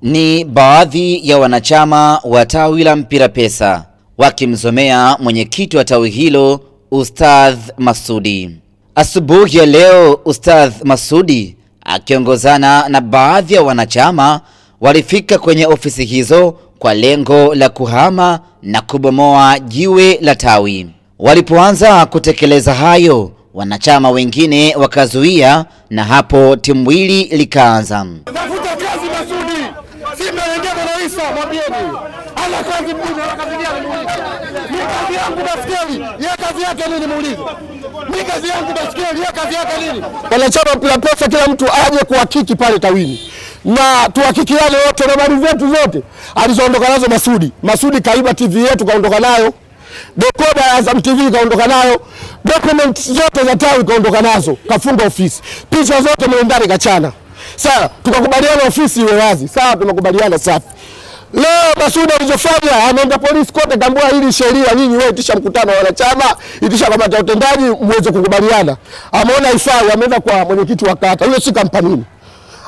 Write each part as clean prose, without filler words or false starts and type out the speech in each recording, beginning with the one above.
Ni baadhi ya wanachama wa tawi la Mpira Pesa wakimzomea mwenyekiti wa tawi hilo Ustadh Masudi. Asubuhi ya leo Ustadh Masudi akiongozana na baadhi ya wanachama walifika kwenye ofisi hizo kwa lengo la kuhama na kubomoa jiwe la tawi. Walipoanza kutekeleza hayo, wanachama wengine wakazuia na hapo timbwili likaanza. Tafuta kazi Masudi. Simba yenyewe na Isa mwambieni. Ana kazi mjini, ana kazi gani muulize. Mimi kazi yangu baskeli, yeye kazi yake nini muulize. Mimi kazi yangu baskeli, yeye kazi yake nini. Wanachama Mpira Pesa kila mtu aje kuhakiki pale tawini. Na tuhakikiane wote na mali zetu zote alizoondoka nazo Masudi. Masudi kaiba TV yetu kaondoka nayo. Dekoda ya Azam TV kaondoka nayo. Documents zote za tawi kaondoka nazo. Kafunga ofisi. Picha zote mwendani kachana. Sawa, tukakubaliana ofisi iwe wazi. Sawa, tumekubaliana safi. Leo Masudi alizofanya ameenda polisi kote, tambua hili sheria, nyinyi wewe itisha mkutano wa wanachama, itisha kamati ya utendaji muweze kukubaliana. Ameona ifai, ameenda kwa mwenyekiti wa kata. Hiyo si kampani.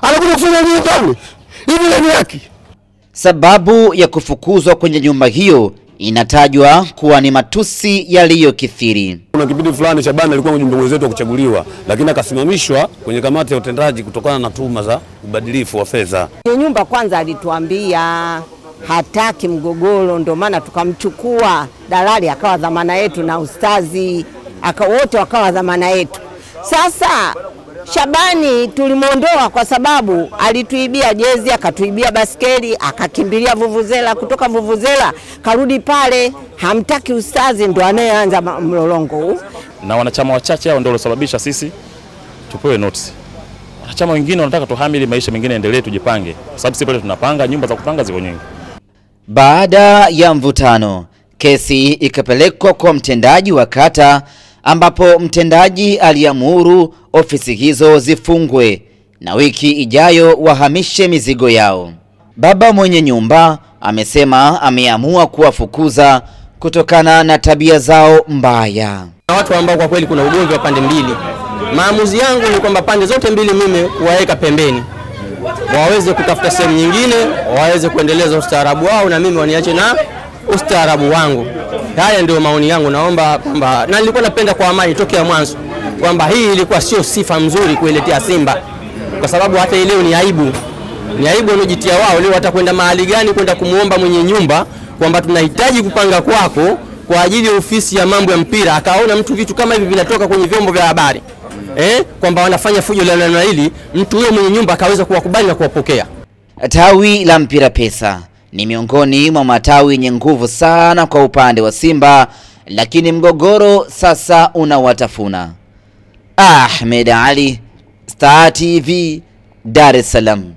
Anakuja kufanya nini tawi? Hivi ni haki. Sababu ya kufukuzwa kwenye nyumba hiyo inatajwa kuwa ni matusi yaliyokithiri. Kuna kipindi fulani Shabani alikuwa mjumbe mwenzetu wa kuchaguliwa, lakini akasimamishwa kwenye kamati ya utendaji kutokana na tuhuma za ubadilifu wa fedha. Nyumba kwanza alituambia hataki mgogoro, ndio maana tukamchukua. Dalali akawa dhamana yetu na ustazi wote wakawa dhamana yetu. Sasa Shabani tulimuondoa kwa sababu alituibia jezi, akatuibia baskeli, akakimbilia Vuvuzela, kutoka Vuvuzela karudi pale. Hamtaki ustazi, ndo anayeanza mlolongo huu. Na wanachama wachache hao ndio walosababisha sisi tupewe notice. Wanachama wengine wanataka tuhamili maisha mengine endelee, tujipange, kwa sababu sisi pale tunapanga, nyumba za kupanga ziko nyingi. Baada ya mvutano, kesi ikapelekwa kwa mtendaji wa kata, ambapo mtendaji aliamuru ofisi hizo zifungwe na wiki ijayo wahamishe mizigo yao. Baba mwenye nyumba amesema ameamua kuwafukuza kutokana na tabia zao mbaya. Watu ambao kwa kweli kuna ugomvi wa pande mbili. Maamuzi yangu ni kwamba pande zote mbili mimi kuwaweka pembeni, waweze kutafuta sehemu nyingine, waweze kuendeleza ustaarabu wao na mimi waniache na ustaarabu wangu. Haya ndio maoni yangu. Naomba kwamba, na nilikuwa napenda kwa amani tokea mwanzo, kwamba hii ilikuwa sio sifa nzuri kuiletea Simba, kwa sababu hata leo ni aibu. Ni aibu wanojitia wao. Leo watakwenda mahali gani kwenda kumuomba mwenye nyumba kwamba tunahitaji kupanga kwako kwa ajili ya ofisi ya mambo ya mpira, akaona mtu vitu kama hivi vinatoka kwenye vyombo vya habari, kwamba wanafanya fujo la namna hili, mtu huyo mwenye nyumba akaweza kuwakubali na kuwapokea. Tawi la Mpira Pesa ni miongoni mwa matawi yenye nguvu sana kwa upande wa Simba, lakini mgogoro sasa unawatafuna. Ahmed Ali, Star TV, Dar es Salaam.